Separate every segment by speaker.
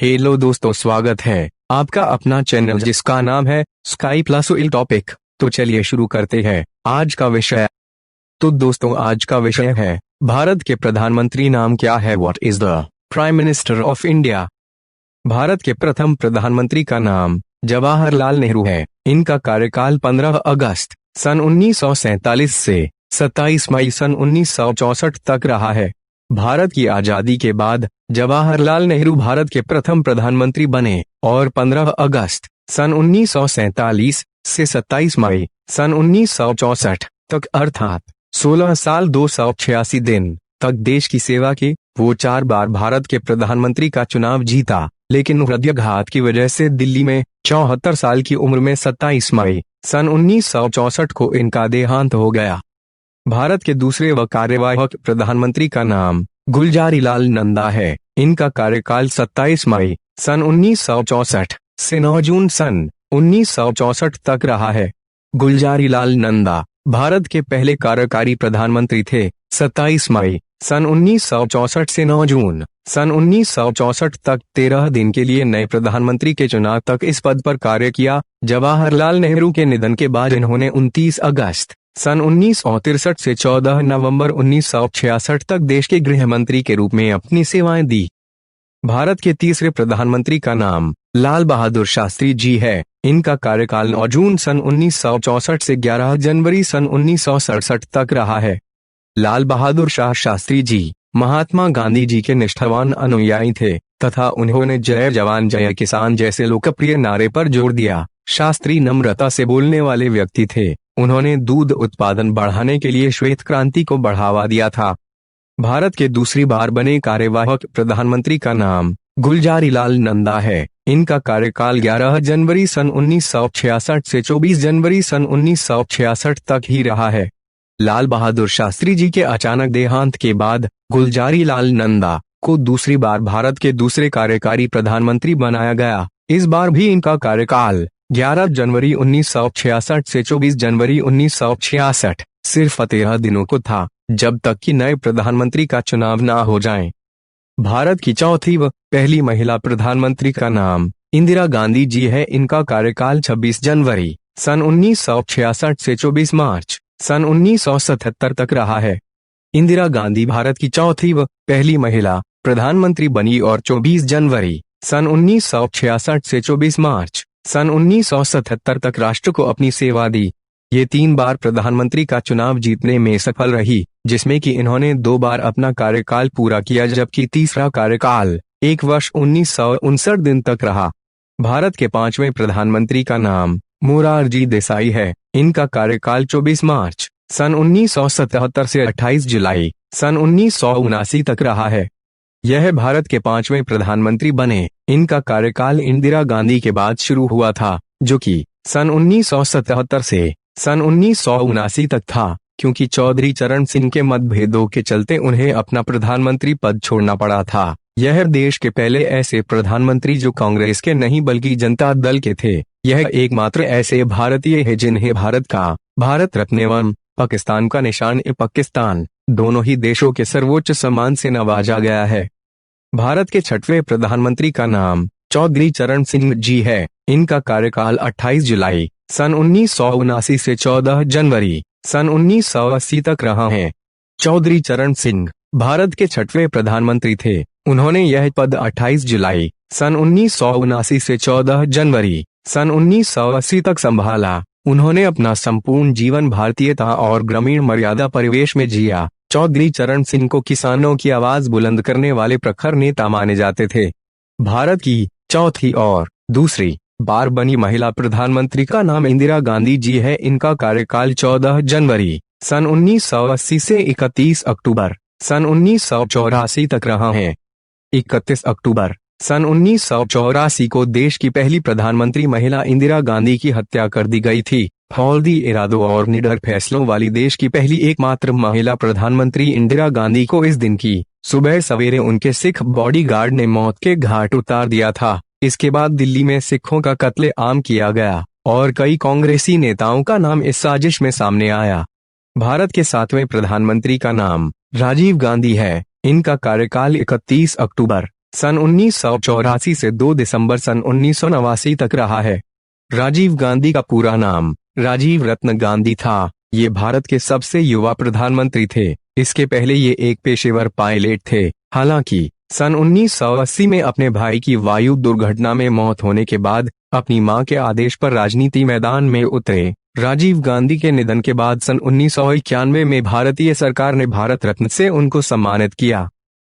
Speaker 1: Hello दोस्तों, स्वागत है आपका अपना चैनल जिसका नाम है स्काई प्लस ऑयल टॉपिक। तो चलिए शुरू करते हैं आज का विषय। तो दोस्तों, आज का विषय है भारत के प्रधानमंत्री नाम क्या है। What is the prime minister of India. Bharat के प्रथम प्रधानमंत्री का नाम जवाहरलाल नेहरू है। इनका कार्यकाल 15 अगस्त सन 1947 से 27 मई सन 1964 तक रहा है। भारत की आजादी के बाद जवाहरलाल नेहरू भारत के प्रथम प्रधानमंत्री बने और 15 अगस्त सन 1947 से 27 मई सन 1964 तक अर्थात 16 साल 286 दिन तक देश की सेवा की। वो 4 बार भारत के प्रधानमंत्री का चुनाव जीता, लेकिन हृदयाघात की वजह से दिल्ली में 74 साल की उम्र में 27 मई सन 1964 को इनका देहांत हो गया। भारत के दूसरे व कार्यवाहक प्रधानमंत्री का नाम गुलजारीलाल नंदा है। इनका कार्यकाल 27 मई सन 1964 से 9 जून सन 1964 तक रहा है। गुलजारीलाल नंदा भारत के पहले कार्यकारी प्रधानमंत्री थे। 27 मई सन 1964 से 9 जून सन 1964 तक 13 दिन के लिए नए प्रधानमंत्री के चुनाव तक इस पद पर कार्य किया। जवाहरलाल नेहरू के निधन के बाद इन्होंने 29 अगस्त सन 1963 से 14 नवंबर 1966 तक देश के गृह मंत्री के रूप में अपनी सेवाएं दी। भारत के तीसरे प्रधानमंत्री का नाम लाल बहादुर शास्त्री जी है। इनका कार्यकाल 9 जून सन 1964 से 11 जनवरी सन 1967 तक रहा है। लाल बहादुर शास्त्री जी महात्मा गांधी जी के निष्ठावान अनुयायी थे तथा उन्होंने जय जवान जय किसान जैसे लोकप्रिय नारे पर जोर दिया। शास्त्री नम्रता से बोलने वाले व्यक्ति थे। उन्होंने दूध उत्पादन बढ़ाने के लिए श्वेत क्रांति को बढ़ावा दिया था। भारत के दूसरी बार बने कार्यवाहक प्रधानमंत्री का नाम गुलजारीलाल नंदा है। इनका कार्यकाल 11 जनवरी सन 1966 से 24 जनवरी सन 1966 तक ही रहा है। लाल बहादुर शास्त्री जी के अचानक देहांत के बाद गुलजारीलाल नंदा को दूसरी बार भारत के दूसरे कार्यकारी प्रधानमंत्री बनाया गया। इस बार भी इनका कार्यकाल 11 जनवरी 1966 से 24 जनवरी 1966 सिर्फ 13 दिनों को था, जब तक कि नए प्रधानमंत्री का चुनाव ना हो जाए। भारत की चौथी व पहली महिला प्रधानमंत्री का नाम इंदिरा गांधी जी है। इनका कार्यकाल 26 जनवरी सन 1966 से 24 मार्च सन 1977 तक रहा है। इंदिरा गांधी भारत की चौथी व पहली महिला प्रधानमंत्री बनी और 24 जनवरी सन 1966 से 24 मार्च सन 1977 तक राष्ट्र को अपनी सेवा दी। ये 3 बार प्रधानमंत्री का चुनाव जीतने में सफल रही, जिसमें कि इन्होंने 2 बार अपना कार्यकाल पूरा किया, जबकि तीसरा कार्यकाल 1 वर्ष 1959 दिन तक रहा। भारत के 5वें प्रधानमंत्री का नाम मोरारजी देसाई है। इनका कार्यकाल 24 मार्च सन 1977 से 28 जुलाई सन 1979 तक रहा है। यह भारत के 5वें प्रधानमंत्री बने। इनका कार्यकाल इंदिरा गांधी के बाद शुरू हुआ था, जो कि सन 1977 से सन 1979 तक था, क्योंकि चौधरी चरण सिंह के मतभेदों के चलते उन्हें अपना प्रधानमंत्री पद छोड़ना पड़ा था। यह देश के पहले ऐसे प्रधानमंत्री जो कांग्रेस के नहीं बल्कि जनता दल के थे। यह एकमात्र ऐसे भारतीय है जिन्हें भारत रत्न एवं पाकिस्तान का निशान ए पाकिस्तान दोनों ही देशों के सर्वोच्च सम्मान से नवाजा गया है। भारत के 6वें प्रधानमंत्री का नाम चौधरी चरण सिंह जी है। इनका कार्यकाल 28 जुलाई सन 1979 से 14 जनवरी सन 1980 तक रहा है। चौधरी चरण सिंह भारत के 6वें प्रधानमंत्री थे। उन्होंने यह पद 28 जुलाई सन 1979 से 14 जनवरी सन 1980 तक संभाला। उन्होंने अपना संपूर्ण जीवन भारतीयता और ग्रामीण मर्यादा परिवेश में जिया। चौधरी चरण सिंह को किसानों की आवाज बुलंद करने वाले प्रखर नेता माने जाते थे। भारत की चौथी और दूसरी बार बनी महिला प्रधानमंत्री का नाम इंदिरा गांधी जी है। इनका कार्यकाल 14 जनवरी सन 1980 से 31 अक्टूबर सन 1984 तक रहा है। 31 अक्टूबर सन 1984 को देश की पहली प्रधानमंत्री महिला इंदिरा गांधी की हत्या कर दी गई थी। फौजी इरादों और निडर फैसलों वाली देश की पहली एकमात्र महिला प्रधानमंत्री इंदिरा गांधी को इस दिन की सुबह सवेरे उनके सिख बॉडीगार्ड ने मौत के घाट उतार दिया था। इसके बाद दिल्ली में सिखों का कत्लेआम किया गया और कई कांग्रेसी नेताओं का नाम इस साजिश में सामने आया। भारत के 7वें प्रधानमंत्री का नाम राजीव गांधी है। इनका कार्यकाल 31 अक्टूबर सन 1984 से 2 दिसंबर सन 1989 तक रहा है। राजीव गांधी का पूरा नाम राजीव रत्न गांधी था। ये भारत के सबसे युवा प्रधानमंत्री थे। इसके पहले ये एक पेशेवर पायलट थे। हालांकि सन 1980 में अपने भाई की वायु दुर्घटना में मौत होने के बाद अपनी मां के आदेश पर राजनीति मैदान में उतरे। राजीव गांधी के निधन के बाद सन 1991 में भारतीय सरकार ने भारत रत्न से उनको सम्मानित किया।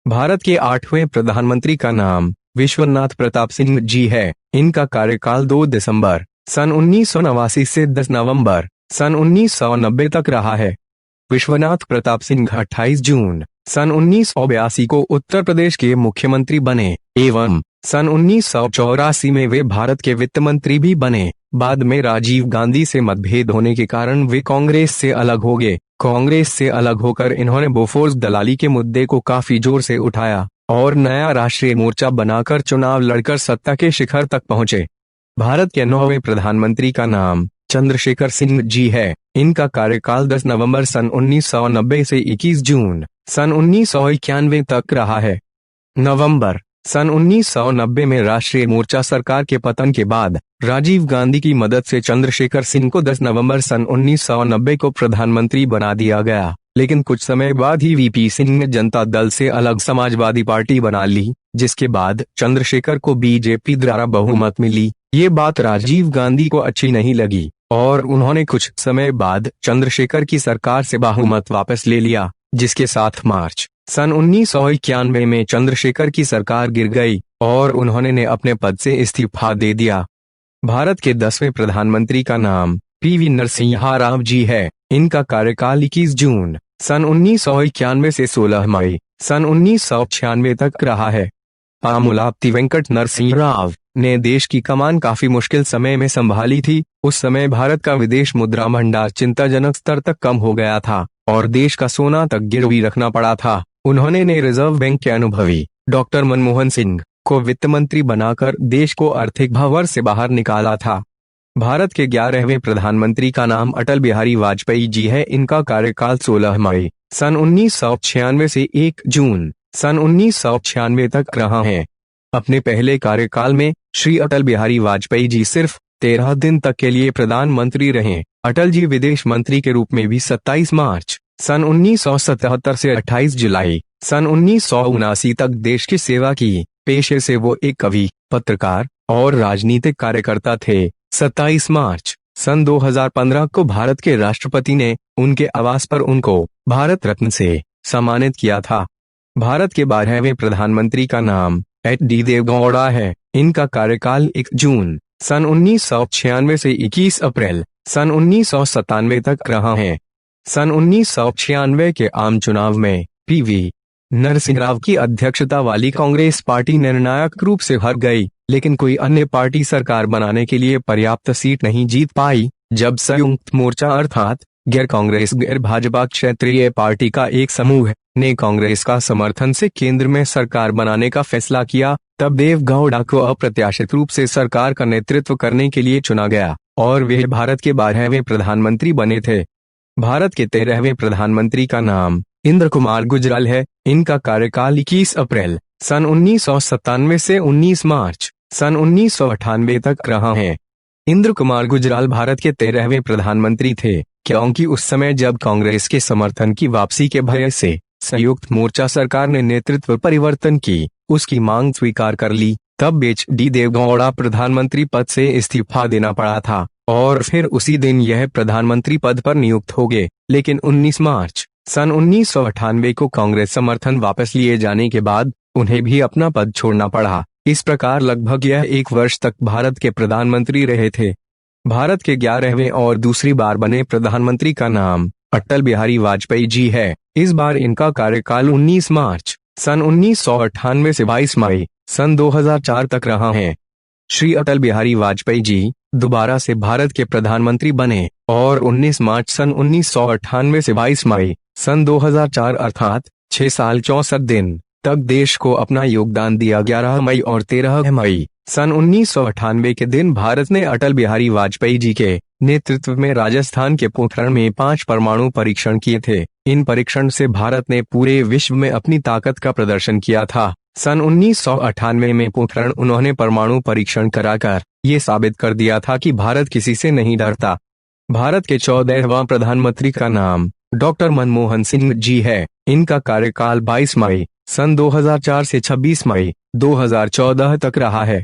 Speaker 1: भारत के 8वें प्रधानमंत्री का नाम विश्वनाथ प्रताप सिंह जी है। इनका कार्यकाल 2 दिसंबर सन 1989 से 10 नवंबर सन 1990 तक रहा है। विश्वनाथ प्रताप सिंह 28 जून सन 1982 को उत्तर प्रदेश के मुख्यमंत्री बने एवं सन 1984 में वे भारत के वित्त मंत्री भी बने। बाद में राजीव गांधी से मतभेद होने के कारण वे कांग्रेस से अलग हो गए। कांग्रेस से अलग होकर इन्होंने बोफोर्स दलाली के मुद्दे को काफी जोर से उठाया और नया राष्ट्रीय मोर्चा बनाकर चुनाव लड़कर सत्ता के शिखर तक पहुंचे। भारत के 9वें प्रधानमंत्री का नाम चंद्रशेखर सिंह जी है। इनका कार्यकाल 10 नवंबर सन 1990 से 21 जून सन 1991 तक रहा है। नवंबर सन 1990 में राष्ट्रीय मोर्चा सरकार के पतन के बाद राजीव गांधी की मदद से चंद्रशेखर सिंह को 10 नवंबर सन 1990 को प्रधानमंत्री बना दिया गया। लेकिन कुछ समय बाद ही वीपी सिंह ने जनता दल से अलग समाजवादी पार्टी बना ली, जिसके बाद चंद्रशेखर को बीजेपी द्वारा बहुमत मिली। ये बात राजीव गांधी को अच्छी नहीं लगी और उन्होंने कुछ समय बाद चंद्रशेखर की सरकार से बहुमत वापस ले लिया, जिसके साथ मार्च सन 1991 में चंद्रशेखर की सरकार गिर गई और उन्होंने अपने पद से इस्तीफा दे दिया। भारत के 10वें प्रधानमंत्री का नाम पीवी नरसिम्हा राव जी है। इनका कार्यकाल 21 जून सन 1991 से 16 मई सन 1996 तक रहा है। पामुलाप्ती वेंकट नरसिंह राव ने देश की कमान काफी मुश्किल समय में संभाली थी। उस समय भारत का विदेश मुद्रा भंडार चिंताजनक स्तर तक कम हो गया था और देश का सोना तक गिरवी रखना पड़ा था। उन्होंने रिजर्व बैंक के अनुभवी डॉक्टर मनमोहन सिंह को वित्त मंत्री बनाकर देश को आर्थिक भंवर से बाहर निकाला था। भारत के 11वें प्रधानमंत्री का नाम अटल बिहारी वाजपेयी जी है। इनका कार्यकाल 16 मई सन 1996 से 1 जून सन 1996 तक रहा है। अपने पहले कार्यकाल में श्री अटल बिहारी वाजपेयी जी सिर्फ 13 दिन तक के लिए प्रधानमंत्री रहे। अटल जी विदेश मंत्री के रूप में भी 27 मार्च सन 1977 से 28 जुलाई सन 1979 तक देश की सेवा की। पेशे से वो एक कवि, पत्रकार और राजनीतिक कार्यकर्ता थे। 27 मार्च सन 2015 को भारत के राष्ट्रपति ने उनके आवास पर उनको भारत रत्न से सम्मानित किया था। भारत के 12वें प्रधानमंत्री का नाम एच.डी. देवेगौड़ा है। इनका कार्यकाल 1 जून सन 1996 से 21 अप्रैल सन 1997 तक रहा है। सन 1996 के आम चुनाव में पीवी नरसिंह राव की अध्यक्षता वाली कांग्रेस पार्टी निर्णायक रूप से हार गई, लेकिन कोई अन्य पार्टी सरकार बनाने के लिए पर्याप्त सीट नहीं जीत पाई। जब संयुक्त मोर्चा अर्थात गैर कांग्रेस गैर भाजपा क्षेत्रीय पार्टी का एक समूह ने कांग्रेस का समर्थन से केंद्र में सरकार बनाने का फैसला किया, तब देवेगौड़ा को अप्रत्याशित रूप से सरकार का नेतृत्व करने के लिए चुना गया और वे भारत के 12वें प्रधानमंत्री बने थे। भारत के 13वें प्रधानमंत्री का नाम इंद्र कुमार गुजराल है। इनका कार्यकाल 21 अप्रैल सन 1997 से 19 मार्च सन 1998 तक रहा है। इंद्र कुमार गुजराल भारत के 13वें प्रधानमंत्री थे, क्योंकि उस समय जब कांग्रेस के समर्थन की वापसी के भय से संयुक्त मोर्चा सरकार ने नेतृत्व परिवर्तन की, उसकी मांग स्वीकार कर ली, तब एच.डी. देवेगौड़ा प्रधानमंत्री पद से इस्तीफा देना पड़ा था और फिर उसी दिन यह प्रधानमंत्री पद पर नियुक्त हो गए। लेकिन 19 मार्च सन 1998 को कांग्रेस समर्थन वापस लिए जाने के बाद उन्हें भी अपना पद छोड़ना पड़ा। इस प्रकार लगभग यह 1 वर्ष तक भारत के प्रधानमंत्री रहे थे। भारत के 11वें और दूसरी बार बने प्रधानमंत्री का नाम अटल बिहारी वाजपेयी जी है। इस बार इनका कार्यकाल 19 मार्च सन 1998 से 22 मई सन 2004 तक रहा है। श्री अटल बिहारी वाजपेयी जी दोबारा से भारत के प्रधानमंत्री बने और 19 मार्च सन 1998 से 22 मई सन 2004 अर्थात 6 साल 64 दिन तक देश को अपना योगदान दिया। 11 मई और 13 मई सन 1998 के दिन भारत ने अटल बिहारी वाजपेयी जी के नेतृत्व में राजस्थान के पोखरण में 5 परमाणु परीक्षण किए थे। इन परीक्षण से भारत ने पूरे विश्व में अपनी ताकत का प्रदर्शन किया था। सन 1998 में पोखरण उन्होंने परमाणु परीक्षण कराकर ये साबित कर दिया था कि भारत किसी से नहीं डरता। भारत के 14वें प्रधानमंत्री का नाम डॉक्टर मनमोहन सिंह जी है। इनका कार्यकाल 22 मई सन 2004 से 26 मई 2014 तक रहा है।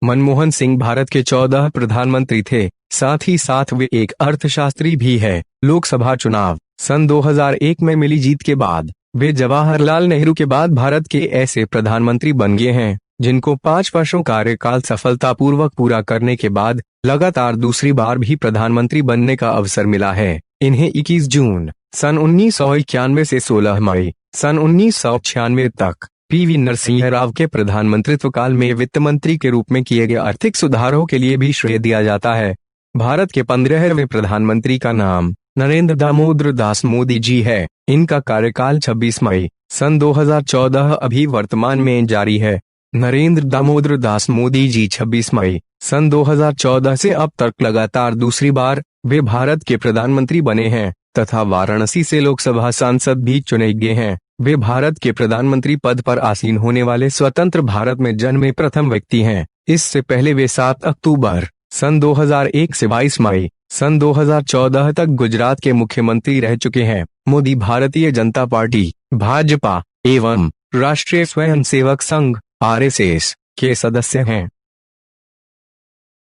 Speaker 1: मनमोहन सिंह भारत के 14 प्रधानमंत्री थे, साथ ही साथ वे एक अर्थशास्त्री भी है। लोकसभा चुनाव सन 2001 में मिली जीत के बाद वे जवाहरलाल नेहरू के बाद भारत के ऐसे प्रधानमंत्री बन गए हैं जिनको 5 वर्षों कार्यकाल सफलतापूर्वक पूरा करने के बाद लगातार दूसरी बार भी प्रधानमंत्री बनने का अवसर मिला है। इन्हें 21 जून सन 1991 से 16 मई सन 1996 तक पीवी नरसिंह राव के प्रधानमंत्रित्व काल में वित्त मंत्री के रूप में किए गए आर्थिक सुधारों के लिए भी श्रेय दिया जाता है। भारत के 15वें प्रधानमंत्री का नाम नरेंद्र दामोदर दास मोदी जी है। इनका कार्यकाल 26 मई सन 2014 अभी वर्तमान में जारी है। नरेंद्र दामोदर दास मोदी जी 26 मई सन 2014 से अब तक लगातार दूसरी बार वे भारत के प्रधानमंत्री बने हैं तथा वाराणसी से लोकसभा सांसद भी चुने गए हैं। वे भारत के प्रधानमंत्री पद पर आसीन होने वाले स्वतंत्र भारत में जन्मे प्रथम व्यक्ति हैं। इससे पहले वे 7 अक्टूबर सन 2001 से 22 मई सन 2014 तक गुजरात के मुख्यमंत्री रह चुके हैं। मोदी भारतीय जनता पार्टी, भाजपा एवं राष्ट्रीय स्वयंसेवक संघ (RSS) के सदस्य हैं।